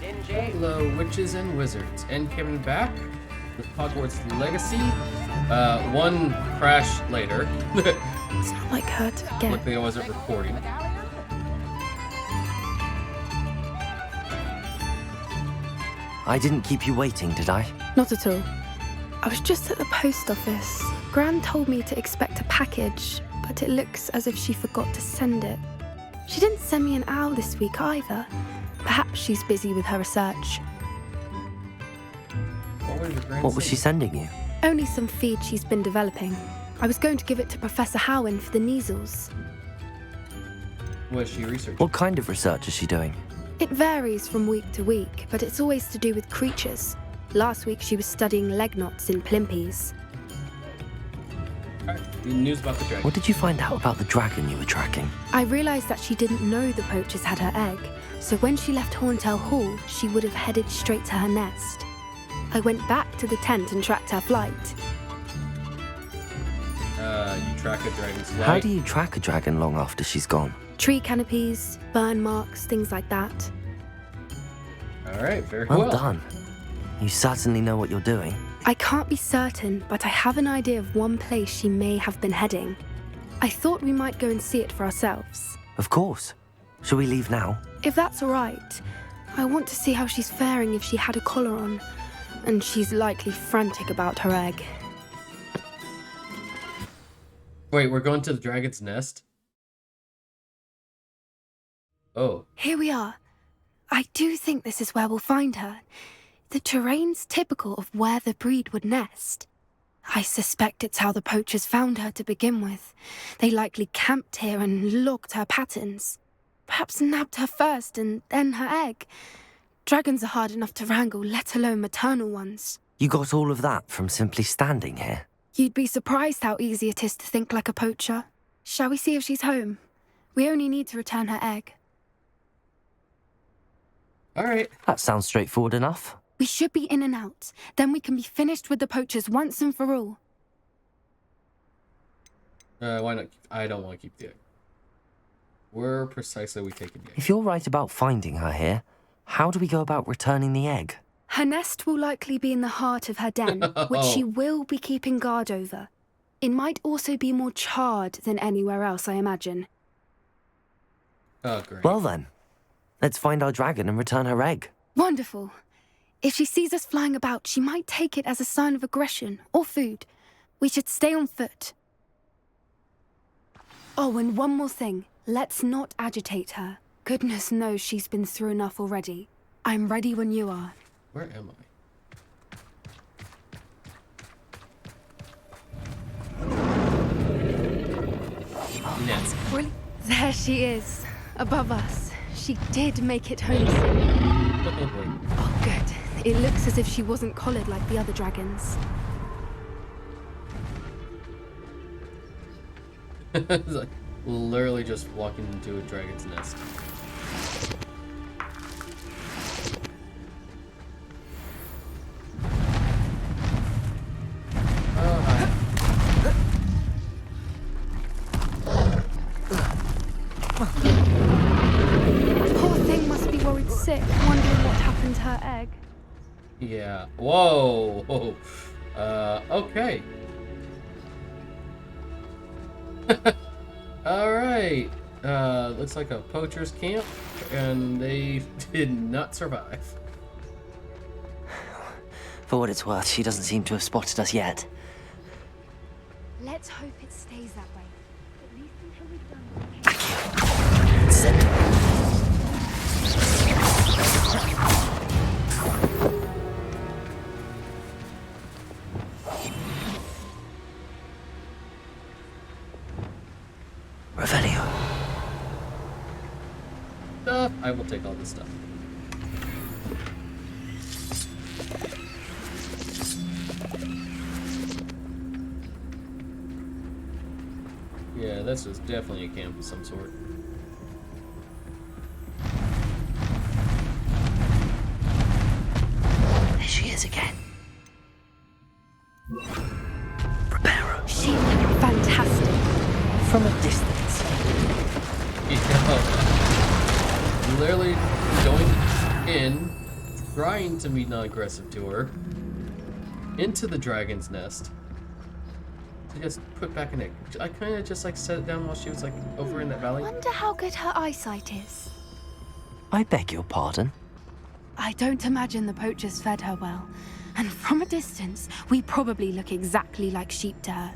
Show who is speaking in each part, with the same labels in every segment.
Speaker 1: Hello, witches and wizards. N-camon back with Hogwarts Legacy. One crash later.
Speaker 2: It's not like her to forget.
Speaker 1: Luckily I wasn't recording.
Speaker 3: I didn't keep you waiting, did I?
Speaker 2: Not at all. I was just at the post office. Gran told me to expect a package, but it looks as if she forgot to send it. She didn't send me an owl this week either. Perhaps she's busy with her research.
Speaker 3: What was she sending you?
Speaker 2: Only some feed she's been developing. I was going to give it to Professor Howin for the measles.
Speaker 1: What is she researching?
Speaker 3: What kind of research is she doing?
Speaker 2: It varies from week to week, but it's always to do with creatures. Last week she was studying leg knots in plimpies.
Speaker 1: Alright, news about the dragon.
Speaker 3: What did you find out about the dragon you were tracking?
Speaker 2: I realised that she didn't know the poachers had her egg, so when she left Horntail Hall, she would have headed straight to her nest. I went back to the tent and tracked her flight.
Speaker 1: You track a dragon's flight.
Speaker 3: How do you track a dragon long after she's gone?
Speaker 2: Tree canopies, burn marks, things like that.
Speaker 1: Alright, very well.
Speaker 3: Well done. You certainly know what you're doing.
Speaker 2: I can't be certain, but I have an idea of one place she may have been heading. I thought we might go and see it for ourselves.
Speaker 3: Of course. Shall we leave now?
Speaker 2: If that's all right, I want to see how she's faring if she had a collar on, and she's likely frantic about her egg.
Speaker 1: Wait, we're going to the dragon's nest? Oh.
Speaker 2: Here we are. I do think this is where we'll find her. The terrain's typical of where the breed would nest. I suspect it's how the poachers found her to begin with. They likely camped here and logged her patterns. Perhaps nabbed her first and then her egg. Dragons are hard enough to wrangle, let alone maternal ones.
Speaker 3: You got all of that from simply standing here?
Speaker 2: You'd be surprised how easy it is to think like a poacher. Shall we see if she's home? We only need to return her egg.
Speaker 1: Alright.
Speaker 3: That sounds straightforward enough.
Speaker 2: We should be in and out. Then we can be finished with the poachers once and for all.
Speaker 1: Why not? I don't want to keep the egg. Where precisely are we taking the egg?
Speaker 3: If you're right about finding her here, how do we go about returning the egg?
Speaker 2: Her nest will likely be in the heart of her den, which she will be keeping guard over. It might also be more charred than anywhere else, I imagine.
Speaker 1: Oh, great.
Speaker 3: Well then, let's find our dragon and return her egg.
Speaker 2: Wonderful. If she sees us flying about, she might take it as a sign of aggression or food. We should stay on foot. Oh, and one more thing. Let's not agitate her. Goodness knows she's been through enough already. I'm ready when you are.
Speaker 1: Where am I? Nest.
Speaker 2: Really? There she is, above us. She did make it home safe. Oh, good. It looks as if she wasn't collared like the other dragons.
Speaker 1: It's like literally just walking into a dragon's nest.
Speaker 2: Poor thing must be worried sick, wondering what happened to her egg.
Speaker 1: Yeah. Whoa. Okay. Alright. Looks like a poacher's camp, and they did not survive.
Speaker 3: For what it's worth, she doesn't seem to have spotted us yet.
Speaker 2: Let's hope it stays that way. At least until we've done.
Speaker 3: Thank you. Sit. Revelio.
Speaker 1: Stuff. I will take all this stuff. Yeah, this was definitely a camp of some sort.
Speaker 3: There she is again. Prepare her.
Speaker 2: She fantastic.
Speaker 3: From a distance.
Speaker 1: You know, literally going in trying to be non-aggressive to her, into the dragon's nest, to just put back an egg. I kind of just like set it down while she was like over in that valley.
Speaker 2: Wonder how good her eyesight is.
Speaker 3: I beg your pardon?
Speaker 2: I don't imagine the poachers fed her well. And from a distance, we probably look exactly like sheep to her.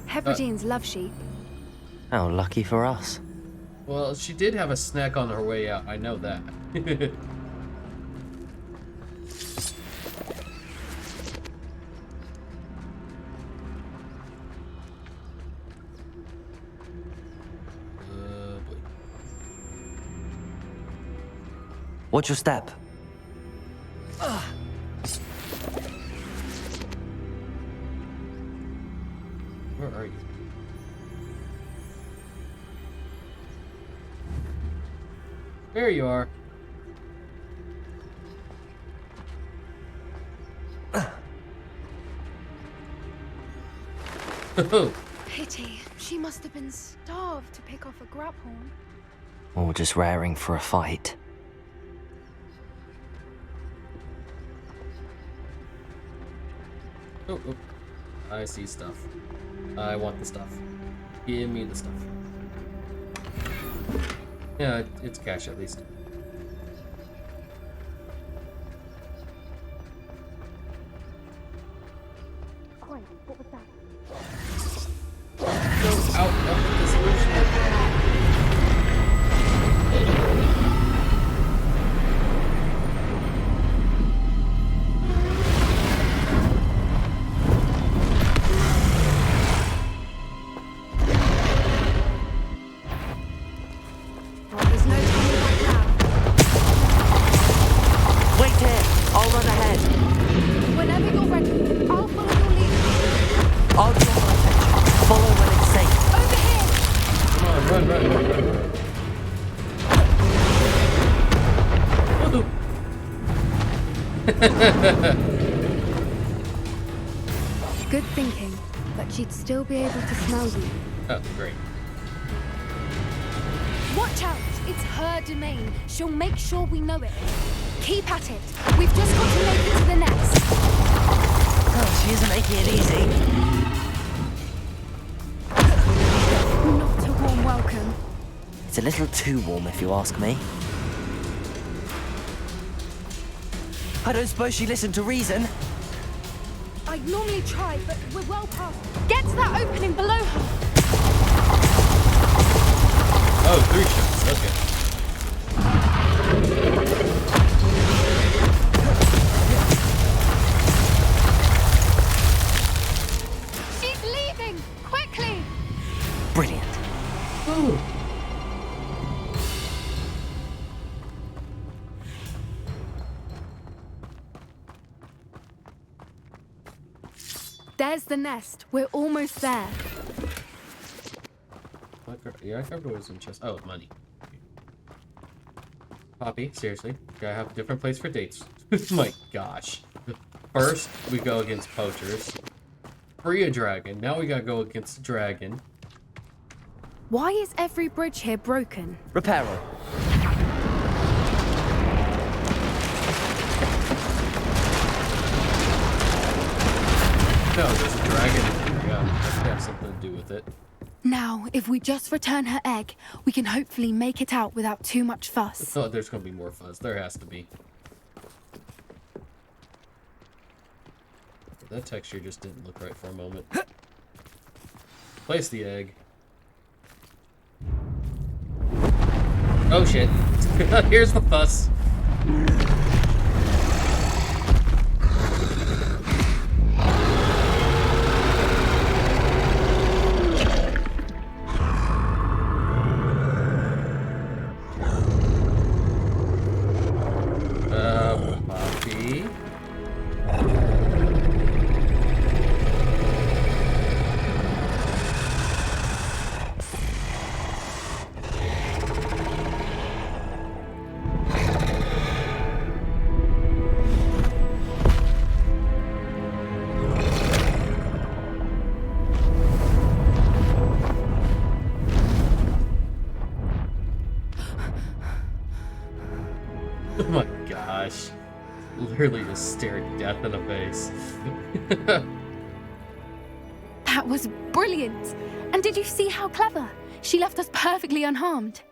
Speaker 2: Hebrideans love sheep.
Speaker 3: How lucky for us.
Speaker 1: Well, she did have a snack on her way out. I know that. Boy.
Speaker 3: Watch your step.
Speaker 1: Where are you? There you are. Oh.
Speaker 2: Pity. She must have been starved to pick off a grubhorn.
Speaker 3: Or just raring for a fight.
Speaker 1: Oh, oh. I see stuff. I want the stuff. Give me the stuff. Yeah, it's cash at least.
Speaker 2: Oi, what was that?
Speaker 1: Go out of the dissolution.
Speaker 2: Well, there's no turning back now.
Speaker 3: Wait here! I'll run ahead.
Speaker 2: Whenever you're ready, I'll follow your lead.
Speaker 3: I'll draw my attention. Follow when it's safe.
Speaker 2: Over here!
Speaker 1: Come on, run, run, run, run.
Speaker 2: Good thinking, but she'd still be able to smell you.
Speaker 1: Oh, great.
Speaker 2: Watch out! It's her domain. She'll make sure we know it. Keep at it. We've just got to make it to the nest.
Speaker 3: Oh, she isn't making it easy.
Speaker 2: Not a warm welcome.
Speaker 3: It's a little too warm if you ask me. I don't suppose she listened to reason.
Speaker 2: I'd normally try, but we're well past. Get to that opening below her.
Speaker 1: Oh, 3 shots. Okay.
Speaker 2: She's leaving! Quickly!
Speaker 3: Brilliant.
Speaker 1: Ooh.
Speaker 2: There's the nest. We're almost there.
Speaker 1: Yeah, I covered what was in chest. Oh, money. Poppy, seriously, gotta have a different place for dates. My gosh. First, we go against poachers. Free a dragon. Now we gotta go against a dragon.
Speaker 2: Why is every bridge here broken?
Speaker 3: Repair her.
Speaker 1: No, there's a dragon in here. Yeah, that's gotta have something to do with it.
Speaker 2: Now, if we just return her egg, we can hopefully make it out without too much fuss.
Speaker 1: Oh, there's gonna be more fuzz. There has to be. That texture just didn't look right for a moment. Place the egg. Oh shit. Here's the fuss. Poppy. Oh my gosh. literally just stared death in the face.
Speaker 2: That was brilliant. And did you see how clever? She left us perfectly unharmed.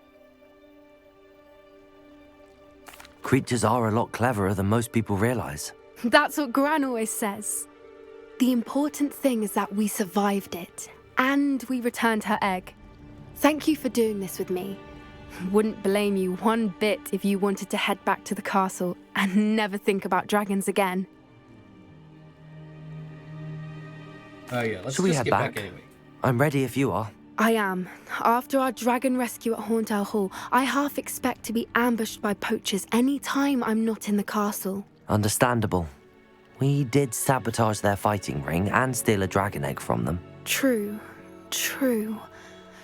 Speaker 3: Creatures are a lot cleverer than most people realize.
Speaker 2: That's what Gran always says. The important thing is that we survived it, and we returned her egg. Thank you for doing this with me. Wouldn't blame you one bit if you wanted to head back to the castle and never think about dragons again.
Speaker 1: Yeah, let's
Speaker 3: Shall we
Speaker 1: just
Speaker 3: head
Speaker 1: get
Speaker 3: back?
Speaker 1: back anyway.
Speaker 3: I'm ready if you are.
Speaker 2: I am. After our dragon rescue at Horntail Hall, I half expect to be ambushed by poachers any time I'm not in the castle.
Speaker 3: Understandable. We did sabotage their fighting ring and steal a dragon egg from them.
Speaker 2: True.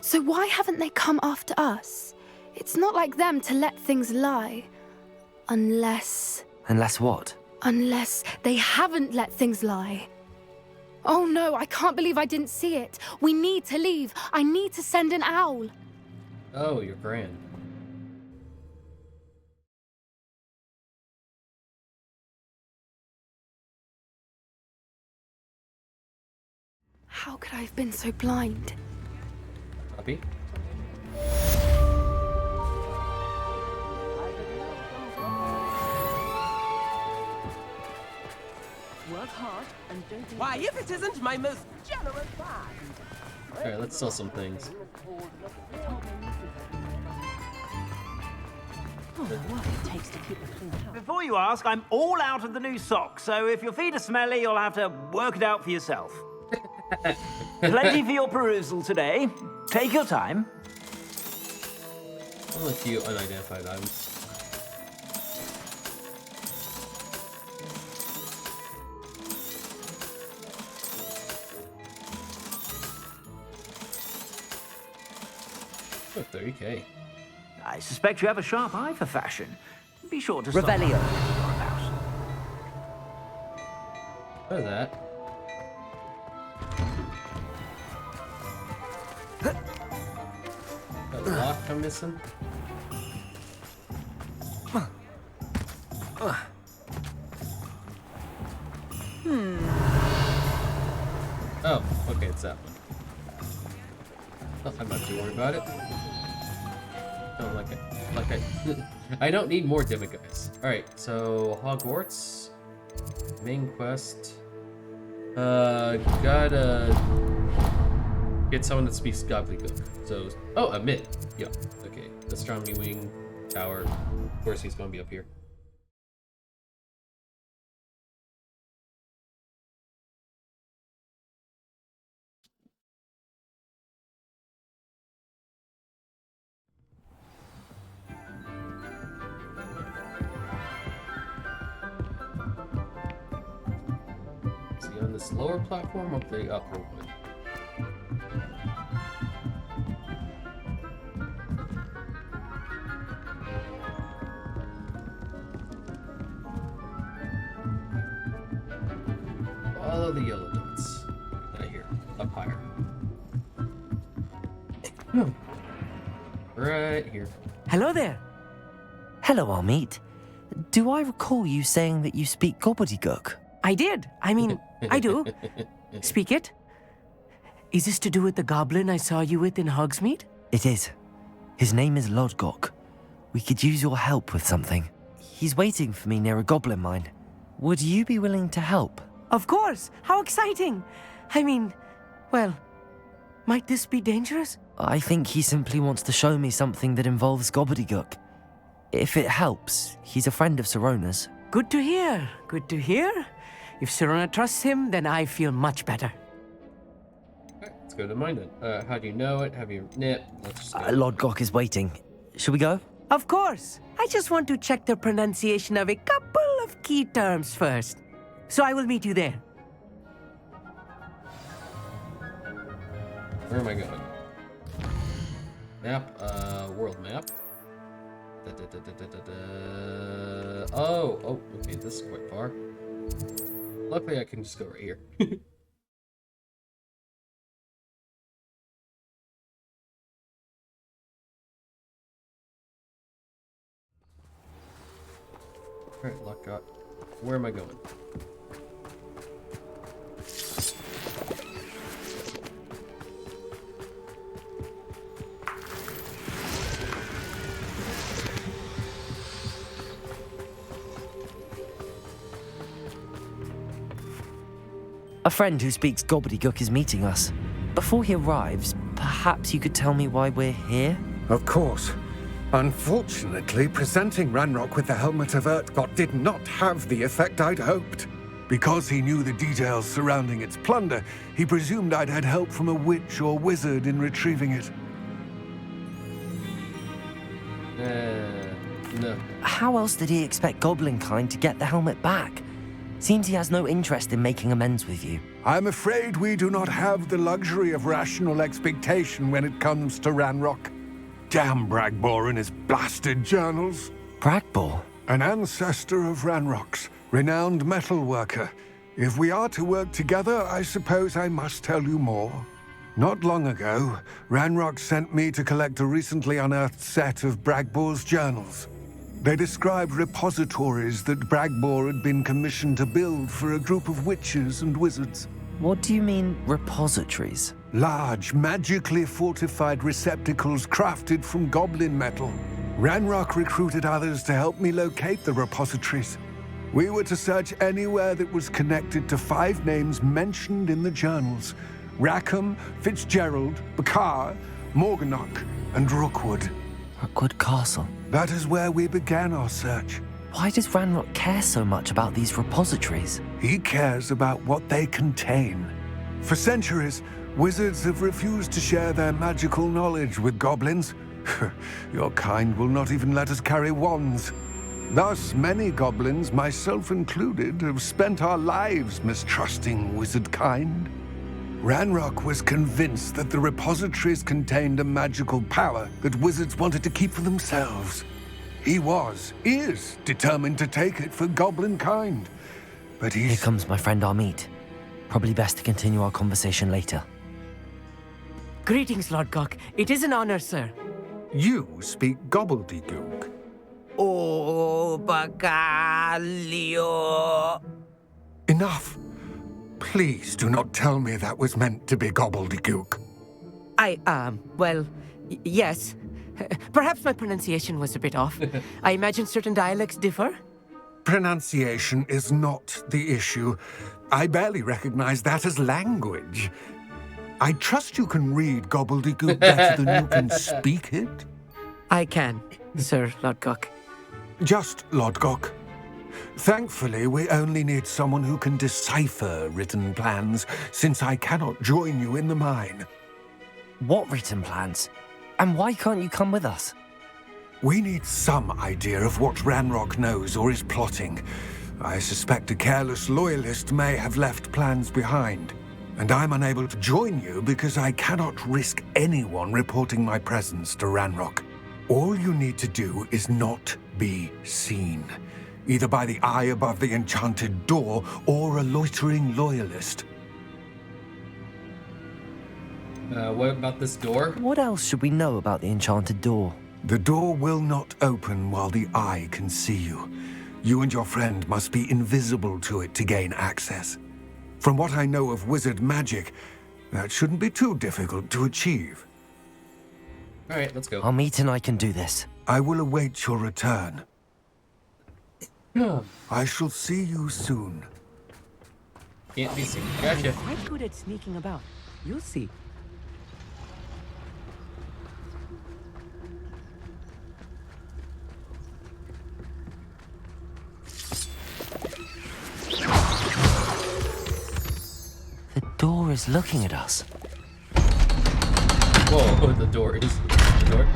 Speaker 2: So why haven't they come after us? It's not like them to let things lie. Unless
Speaker 3: what?
Speaker 2: Unless they haven't let things lie. Oh no, I can't believe I didn't see it. We need to leave. I need to send an owl.
Speaker 1: Oh, you're grand.
Speaker 2: How could I have been so blind?
Speaker 1: Puppy?
Speaker 4: Work hard and don't be... Why, if it isn't my most generous bag!
Speaker 1: Alright, let's sell some things.
Speaker 4: Oh, what it takes to keep a clean house.
Speaker 5: Before you ask, I'm all out of the new socks, so if your feet are smelly, you'll have to work it out for yourself. Plenty for your perusal today. Take your time.
Speaker 1: Only a few unidentified items. Oh, 30K.
Speaker 5: I suspect you have a sharp eye for fashion. Be sure to
Speaker 4: Revelio.
Speaker 5: stop by your house.
Speaker 1: What is that? Got a lock I'm missing? Oh, okay, it's that one. Oh, I'm not too worried about it. Don't like it. I don't need more demigods. Alright, so Hogwarts. Main quest. Gotta get someone that speaks gobbledygook. So, oh, a mid. Yeah, okay. Astronomy wing, tower. Of course he's gonna be up here. Is he on this lower platform or the upper one? Follow the yellow dots. Right here, up higher. Right here.
Speaker 6: Hello there.
Speaker 3: Hello, Amit. Do I recall you saying that you speak gobbledygook?
Speaker 6: I did. I mean, I do. Speak it. Is this to do with the goblin I saw you with in Hogsmeade?
Speaker 3: It is. His name is Lodgok. We could use your help with something. He's waiting for me near a goblin mine. Would you be willing to help?
Speaker 6: Of course. How exciting. I mean, well, might this be dangerous?
Speaker 3: I think he simply wants to show me something that involves gobbledygook. If it helps, he's a friend of Sirona's.
Speaker 6: Good to hear. Good to hear. If Sirona trusts him, then I feel much better.
Speaker 1: Alright, let's go to mine then. How do you know it? Have you... Nip. Let's just go.
Speaker 3: Lodgok is waiting. Shall we go?
Speaker 6: Of course. I just want to check the pronunciation of a couple of key terms first. So I will meet you there.
Speaker 1: Where am I going? Map, world map. Oh, okay, this is quite far. Luckily, I can just go right here. Alright, luck got. Where am I going?
Speaker 3: A friend who speaks gobbledygook is meeting us. Before he arrives, perhaps you could tell me why we're here?
Speaker 7: Of course. Unfortunately, presenting Ranrock with the helmet of Urtkot did not have the effect I'd hoped. Because he knew the details surrounding its plunder, he presumed I'd had help from a witch or wizard in retrieving it.
Speaker 1: No.
Speaker 3: How else did he expect Goblinkind to get the helmet back? Seems he has no interest in making amends with you.
Speaker 7: I'm afraid we do not have the luxury of rational expectation when it comes to Ranrock. Damn Bragbor and his blasted journals.
Speaker 3: Bragbor?
Speaker 7: An ancestor of Ranrock's, renowned metal worker. If we are to work together, I suppose I must tell you more. Not long ago, Ranrock sent me to collect a recently unearthed set of Bragbor's journals. They described repositories that Bragbor had been commissioned to build for a group of witches and wizards.
Speaker 3: What do you mean, repositories?
Speaker 7: Large, magically fortified receptacles crafted from goblin metal. Ranrock recruited others to help me locate the repositories. We were to search anywhere that was connected to 5 names mentioned in the journals: Rackham, Fitzgerald, Bakar, Morganach, and Rookwood.
Speaker 3: Rookwood Castle.
Speaker 7: That is where we began our search.
Speaker 3: Why does Ranrock care so much about these repositories?
Speaker 7: He cares about what they contain. For centuries, wizards have refused to share their magical knowledge with goblins. Your kind will not even let us carry wands. Thus, many goblins, myself included, have spent our lives mistrusting wizard kind. Ranrock was convinced that the repositories contained a magical power that wizards wanted to keep for themselves. He is determined to take it for goblin kind. But
Speaker 3: Here comes my friend Amit. Probably best to continue our conversation later.
Speaker 6: Greetings, Lodgok. It is an honor, sir.
Speaker 7: You speak gobbledygook.
Speaker 6: Oh, Bacalio.
Speaker 7: Enough. Please do not tell me that was meant to be gobbledygook.
Speaker 6: Well, yes. Perhaps my pronunciation was a bit off. I imagine certain dialects differ?
Speaker 7: Pronunciation is not the issue. I barely recognize that as language. I trust you can read gobbledygook better than you can speak it.
Speaker 6: I can, Sir Lodgok.
Speaker 7: Just Lodgok. Thankfully, we only need someone who can decipher written plans, since I cannot join you in the mine.
Speaker 3: What written plans? And why can't you come with us?
Speaker 7: We need some idea of what Ranrock knows or is plotting. I suspect a careless loyalist may have left plans behind. And I'm unable to join you because I cannot risk anyone reporting my presence to Ranrock. All you need to do is not be seen, either by the eye above the enchanted door or a loitering loyalist.
Speaker 1: What about this door?
Speaker 3: What else should we know about the enchanted door?
Speaker 7: The door will not open while the eye can see you. You and your friend must be invisible to it to gain access. From what I know of wizard magic, that shouldn't be too difficult to achieve.
Speaker 1: All right, let's go.
Speaker 3: Amit and I can do this.
Speaker 7: I will await your return. I shall see you soon.
Speaker 1: Can't be seen. Gotcha.
Speaker 6: Quite good at sneaking about. You'll see.
Speaker 3: The door is looking at us.
Speaker 1: Whoa, the door is the door.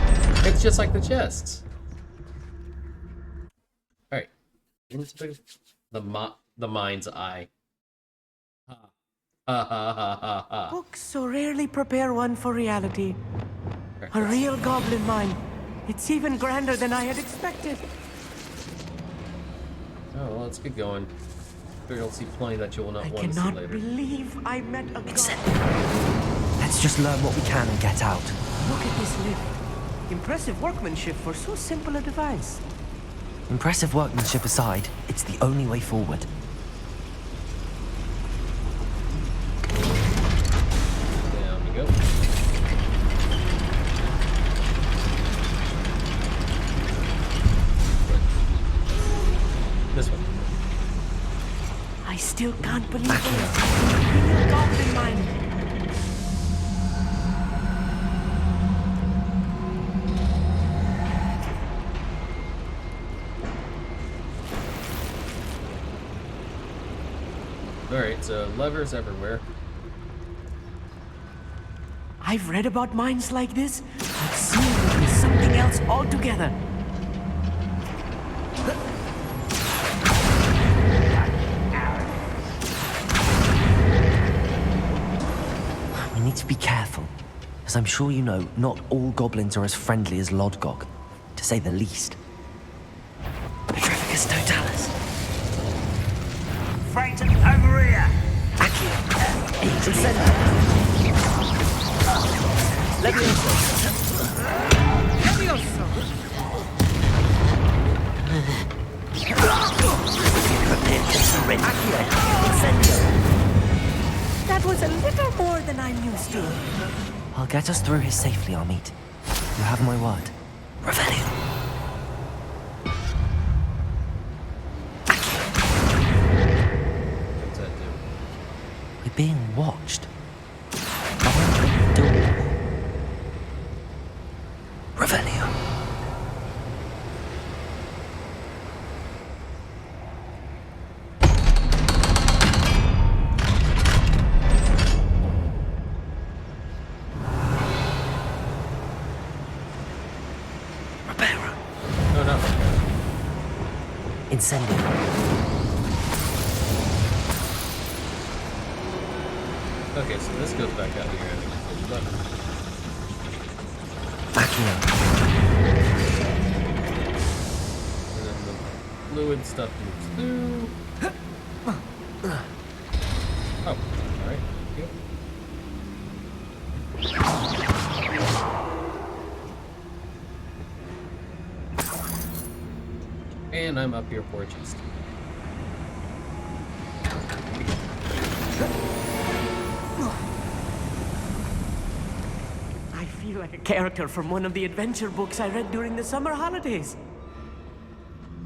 Speaker 1: It's just like the chests. All right, into the mind's eye. Ha ha ha ha ha.
Speaker 6: Books so rarely prepare one for reality. A real goblin mine. It's even grander than I had expected.
Speaker 1: Oh well, let's get going. Sure you'll see plenty that you will not
Speaker 6: I
Speaker 1: want to see
Speaker 6: cannot
Speaker 1: later.
Speaker 6: believe I met a goblin.
Speaker 3: Let's just learn what we can and get out.
Speaker 6: Look at this lift. Impressive workmanship for so simple a device.
Speaker 3: Impressive workmanship aside, it's the only way forward.
Speaker 1: Down we go. This one.
Speaker 6: I still can't believe it. Real goblin mine.
Speaker 1: Alright, so levers everywhere.
Speaker 6: I've read about mines like this, but seeing them is something else altogether.
Speaker 3: We need to be careful. As I'm sure you know, not all goblins are as friendly as Lodgok, to say the least. Petrificus totalis.
Speaker 5: Frankton, over here!
Speaker 3: Accio.
Speaker 6: That was a little more than I'm used to.
Speaker 3: I'll get us through here safely, Amit. You have my word. Revelio.
Speaker 1: What's that do?
Speaker 3: We're being watched. Behind the door. Revelio. Reparo.
Speaker 1: Oh no.
Speaker 3: Incendio.
Speaker 1: Okay, so this goes back out here.
Speaker 3: Accio.
Speaker 1: And then the fluid stuff moves through. Oh, alright. Yep. And I'm up here for a chest.
Speaker 6: I feel like a character from one of the adventure books I read during the summer holidays.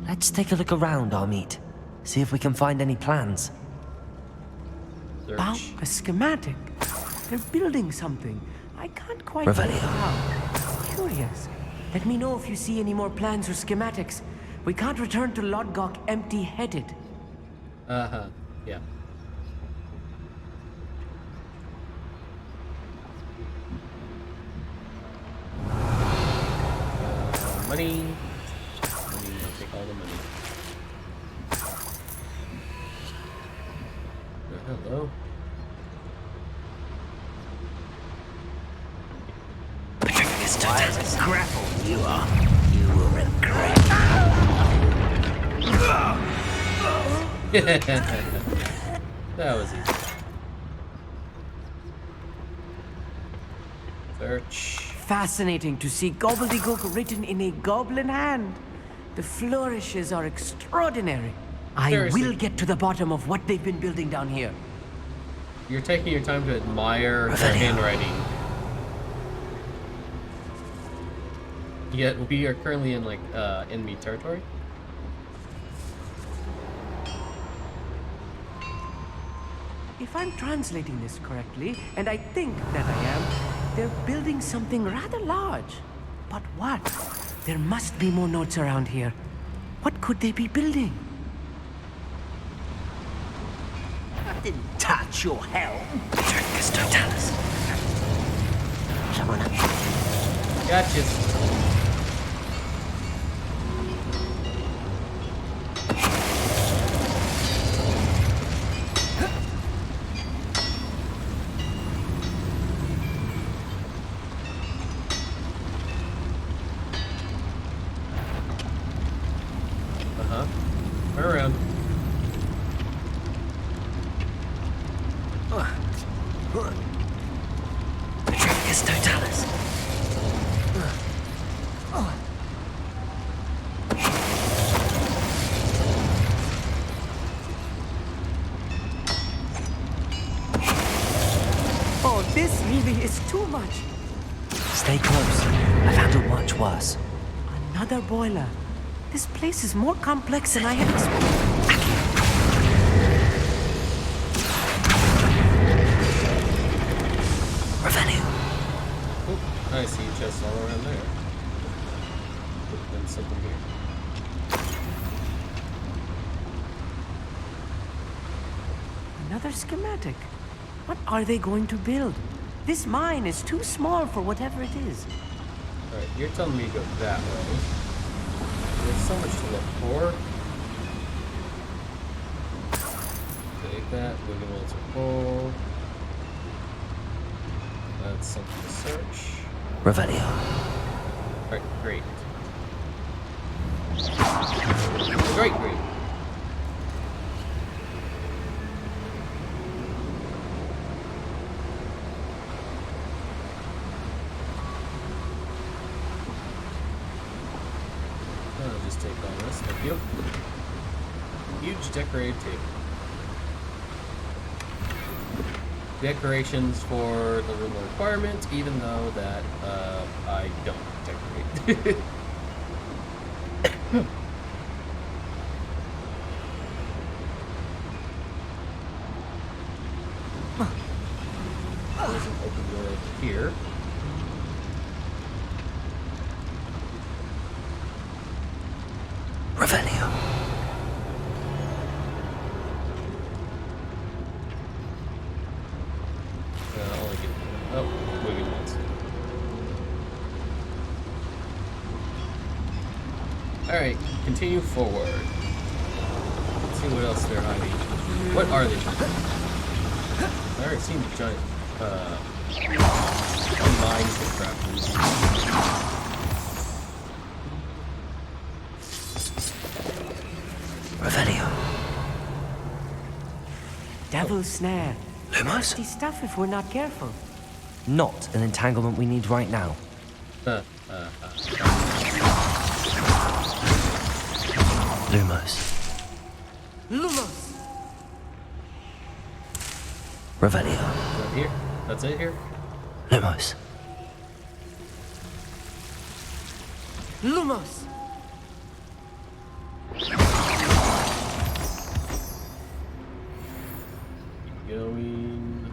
Speaker 3: Let's take a look around, Amit. See if we can find any plans.
Speaker 6: Wow,
Speaker 1: Search.
Speaker 6: a schematic. They're building something. I can't quite
Speaker 3: Revelio.
Speaker 6: make it out. Curious. Let me know if you see any more plans or schematics. We can't return to Lodgok empty-headed.
Speaker 1: Uh-huh. Yeah. Money. Money. I'll take all the money. Hello.
Speaker 3: Petrificus totalis.
Speaker 5: Grapple you are. You will regret.
Speaker 1: That was easy. Search.
Speaker 6: Fascinating to see gobbledygook written in a goblin hand. The flourishes are extraordinary. I
Speaker 1: Seriously.
Speaker 6: will get to the bottom of what they've been building down here.
Speaker 1: You're taking your time to admire the
Speaker 3: Revelio.
Speaker 1: handwriting. Yet we are currently in like enemy territory.
Speaker 6: If I'm translating this correctly, and I think that I am, they're building something rather large. But what? There must be more notes around here. What could they be building?
Speaker 5: I didn't touch your helm.
Speaker 3: Petrificus totalis.
Speaker 5: Someone
Speaker 1: Gotcha. Uh-huh. Turn around.
Speaker 3: Petrificus totalis.
Speaker 6: is too much.
Speaker 3: Stay close. I've handled much worse.
Speaker 6: Another boiler. This place is more complex than I had expected.
Speaker 3: Revenue.
Speaker 1: Oh, I see chests all around there. And something here.
Speaker 6: Another schematic. What are they going to build? This mine is too small for whatever it is.
Speaker 1: Alright, you're telling me to go that way. There's so much to look for. Take that, moving walls are full. That's something to search.
Speaker 3: Revelio.
Speaker 1: Alright, great. Great. I'll just take all this, thank you. Huge decorated table. Decorations for the room requirement, even though that I don't decorate. There's an open door over here.
Speaker 3: Revelio.
Speaker 1: Only get moving once. Alright, continue forward. Let's see what else they're hiding. What are they hiding? I already seen the giant mines and crap.
Speaker 3: Revelio.
Speaker 6: Devil's snare.
Speaker 3: Lumos?
Speaker 6: Nasty stuff if we're not careful.
Speaker 3: Not an entanglement we need right now. Lumos.
Speaker 6: Lumos!
Speaker 3: Revelio.
Speaker 1: Is that here? That's it here?
Speaker 3: Lumos.
Speaker 6: Lumos!
Speaker 1: Keep going.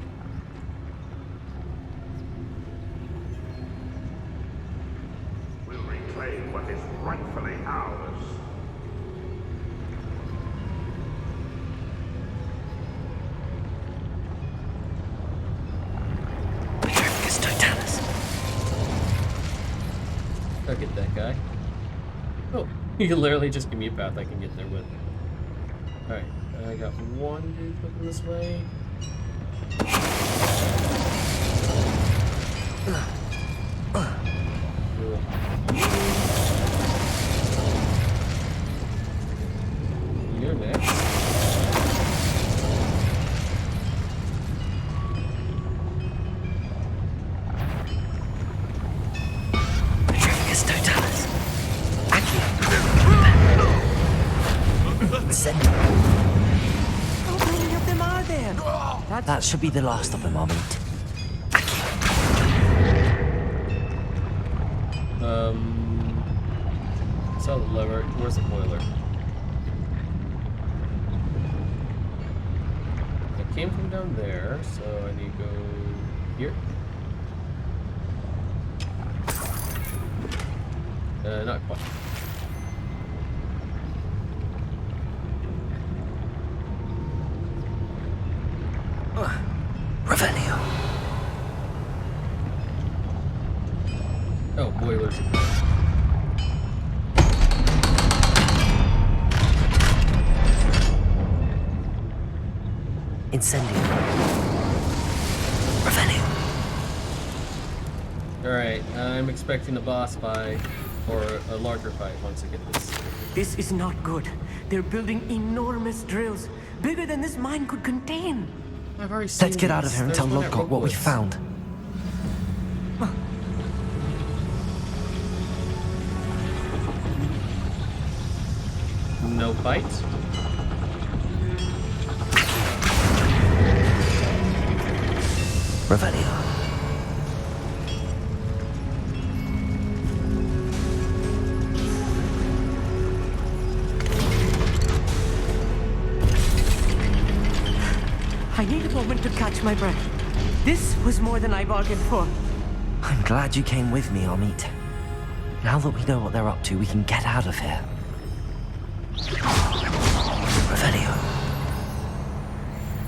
Speaker 8: We'll reclaim what is rightfully ours.
Speaker 3: Petrificus totalis.
Speaker 1: I'll get that guy. Oh, you literally just give me a path I can get there with. Alright, I got one dude looking this way. You're next.
Speaker 3: Petrificus totalis. Accio. Send.
Speaker 6: How many of them are there?
Speaker 3: That should be the last of them, Armand.
Speaker 1: Saw the lever. Where's the boiler? I came from down there, so I need to go here. Not quite.
Speaker 3: Revelio.
Speaker 1: Oh, boilers.
Speaker 3: Incendio. Revelio.
Speaker 1: Alright, I'm expecting a boss fight, or a larger fight once I get this.
Speaker 6: This is not good. They're building enormous drills, bigger than this mine could contain.
Speaker 1: I've already seen
Speaker 3: Let's get out of
Speaker 1: these.
Speaker 3: here and
Speaker 1: There's
Speaker 3: tell
Speaker 1: one at
Speaker 3: Lodgok what we
Speaker 1: Hogwarts.
Speaker 3: found.
Speaker 1: No fight?
Speaker 3: Revelio.
Speaker 6: I need a moment to catch my breath. This was more than I bargained for.
Speaker 3: I'm glad you came with me, Amit. Now that we know what they're up to, we can get out of here. Revelio.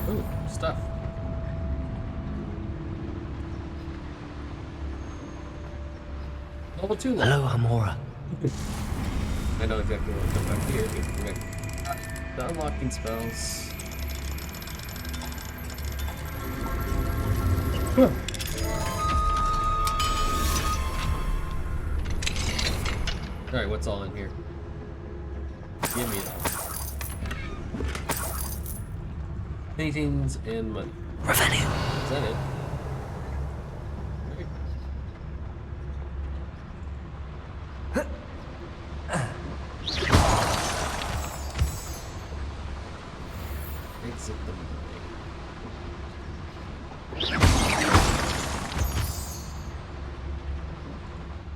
Speaker 1: Ooh, stuff. Level 2 level.
Speaker 3: Hello, Amora.
Speaker 1: I know exactly what to come back here. The unlocking spells. Alright, what's all in here? Give me that. Paintings and money.
Speaker 3: Revelio.
Speaker 1: Is that it? Exit the money.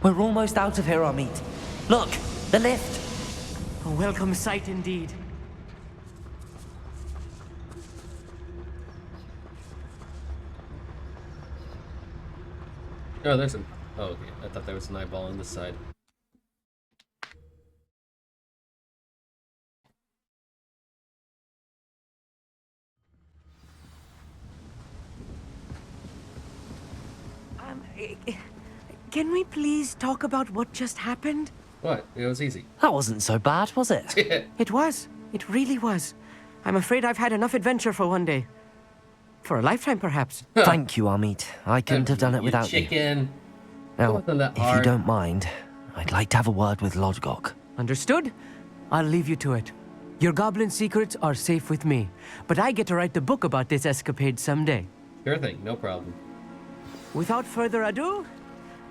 Speaker 3: We're almost out of here, Amit. Look, the lift.
Speaker 6: A welcome sight indeed.
Speaker 1: Oh, there's an. Oh, okay. I thought there was an eyeball on this side.
Speaker 6: Can we please talk about what just happened?
Speaker 1: What? It was easy.
Speaker 3: That wasn't so bad, was it?
Speaker 6: It was. It really was. I'm afraid I've had enough adventure for one day. For a lifetime, perhaps.
Speaker 3: Thank you, Amit. I couldn't have done it without
Speaker 1: chicken.
Speaker 3: you. Now,
Speaker 1: Wasn't that
Speaker 3: if you
Speaker 1: hard.
Speaker 3: don't mind, I'd like to have a word with Lodgok.
Speaker 6: Understood? I'll leave you to it. Your goblin secrets are safe with me, but I get to write the book about this escapade someday.
Speaker 1: Sure thing, no problem.
Speaker 6: Without further ado,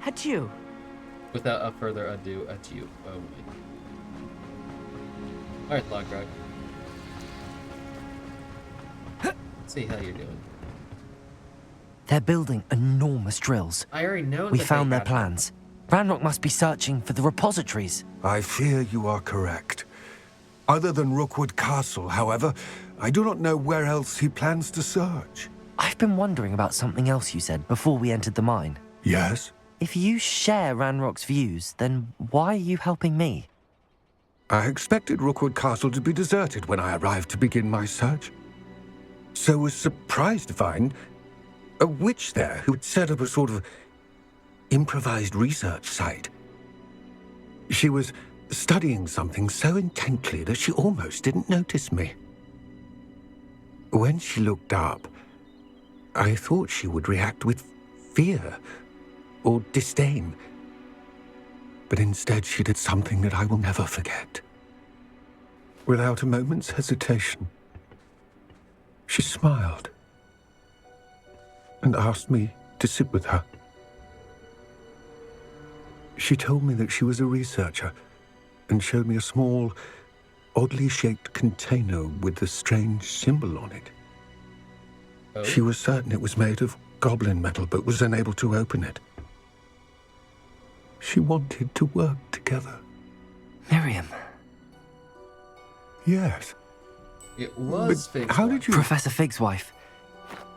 Speaker 6: adieu.
Speaker 1: Without a further ado, at you. Oh my. Alright, Logrog. Let's see how you're doing.
Speaker 3: They're building enormous drills.
Speaker 1: I already know
Speaker 3: We
Speaker 1: that
Speaker 3: found
Speaker 1: they
Speaker 3: their
Speaker 1: got-
Speaker 3: plans. Ranrock must be searching for the repositories.
Speaker 7: I fear you are correct. Other than Rookwood Castle, however, I do not know where else he plans to search.
Speaker 3: I've been wondering about something else you said before we entered the mine.
Speaker 7: Yes?
Speaker 3: If you share Ranrock's views, then why are you helping me?
Speaker 7: I expected Rookwood Castle to be deserted when I arrived to begin my search. So was surprised to find a witch there who had set up a sort of improvised research site. She was studying something so intently that she almost didn't notice me. When she looked up, I thought she would react with fear or disdain. But instead she did something that I will never forget. Without a moment's hesitation, she smiled and asked me to sit with her. She told me that she was a researcher and showed me a small, oddly shaped container with a strange symbol on it.
Speaker 1: Oh.
Speaker 7: She was certain it was made of goblin metal, but was unable to open it. She wanted to work together.
Speaker 3: Miriam.
Speaker 7: Yes.
Speaker 1: It was
Speaker 7: But
Speaker 1: Fig's
Speaker 7: how
Speaker 1: wife.
Speaker 7: did you...
Speaker 3: Professor Fig's wife.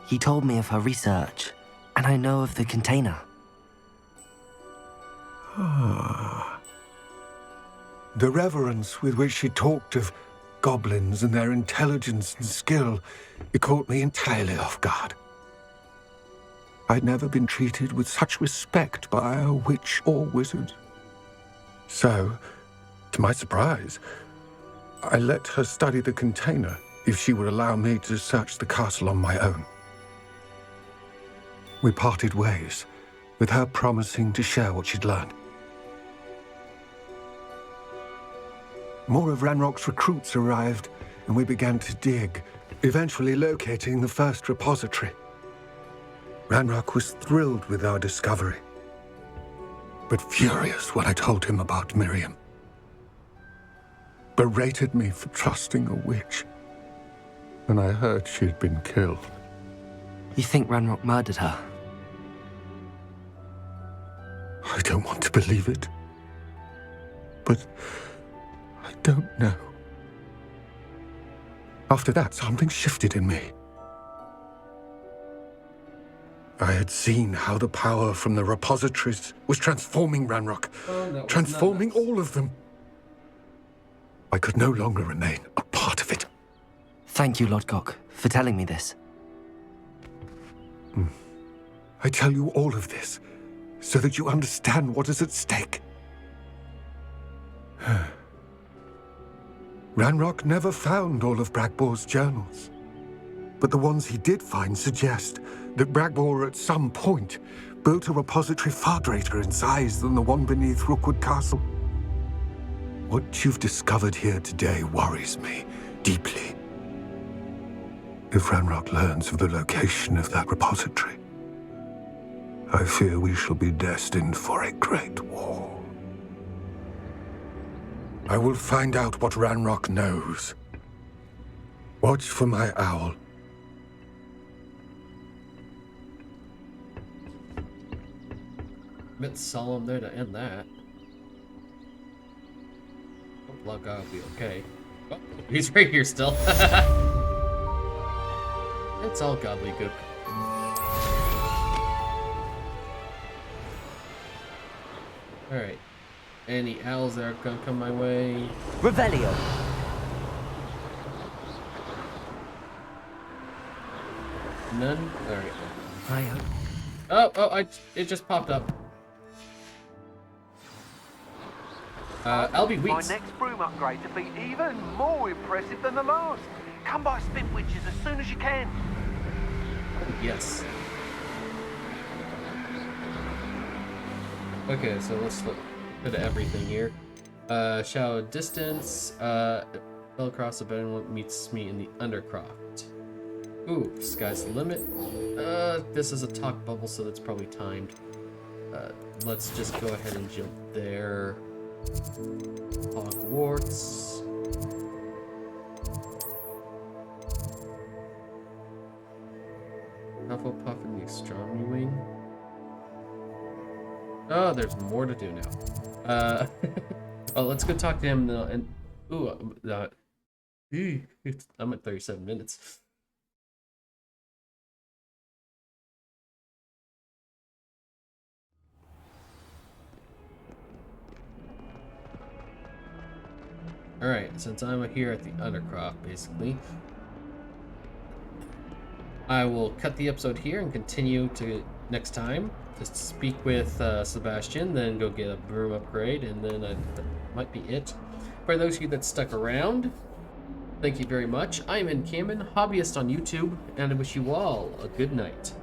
Speaker 3: He told me of her research, and I know of the container.
Speaker 7: Ah. The reverence with which she talked of goblins and their intelligence and skill, it caught me entirely off guard. I'd never been treated with such respect by a witch or wizard. So, to my surprise, I let her study the container if she would allow me to search the castle on my own. We parted ways, with her promising to share what she'd learned. More of Ranrock's recruits arrived, and we began to dig, eventually locating the first repository. Ranrock was thrilled with our discovery, but furious when I told him about Miriam. Berated me for trusting a witch when I heard she had been killed.
Speaker 3: You think Ranrock murdered her?
Speaker 7: I don't want to believe it, but I don't know. After that, something shifted in me. I had seen how the power from the repositories was transforming Ranrock, transforming all of them. I could no longer remain a part of it.
Speaker 3: Thank you, Lodgok, for telling me this.
Speaker 7: I tell you all of this so that you understand what is at stake. Ranrock never found all of Bragbor's journals, but the ones he did find suggest that Bragbor at some point built a repository far greater in size than the one beneath Rookwood Castle. What you've discovered here today worries me deeply. If Ranrock learns of the location of that repository, I fear we shall be destined for a great war. I will find out what Ranrock knows. Watch for my owl.
Speaker 1: A bit solemn there to end that. Hope Lodgok will be okay. Oh, he's right here still. It's all gobbledygook. Alright. Any owls that are gonna come my way?
Speaker 3: Revelio.
Speaker 1: None? Alright.
Speaker 3: I
Speaker 1: It just popped up. I'll be
Speaker 9: My
Speaker 1: weak.
Speaker 9: next broom upgrade to be even more impressive than the last. Come by Spitwitches as soon as you can.
Speaker 1: Yes. Okay, so let's look at everything here. Shallow distance. Fell across the bed and meets me in the Undercroft. Ooh, sky's the limit. This is a talk bubble, so that's probably timed. Let's just go ahead and jump there. Hogwarts. Hufflepuff and the Astronomy Wing. Oh, there's more to do now. Oh, let's go talk to him now. And I'm at 37 minutes. Alright, since I'm here at the Undercroft, basically, I will cut the episode here and continue to next time. Just speak with Sebastian, then go get a broom upgrade, and then that might be it. For those of you that stuck around, thank you very much. I'm N-camon, hobbyist on YouTube, and I wish you all a good night.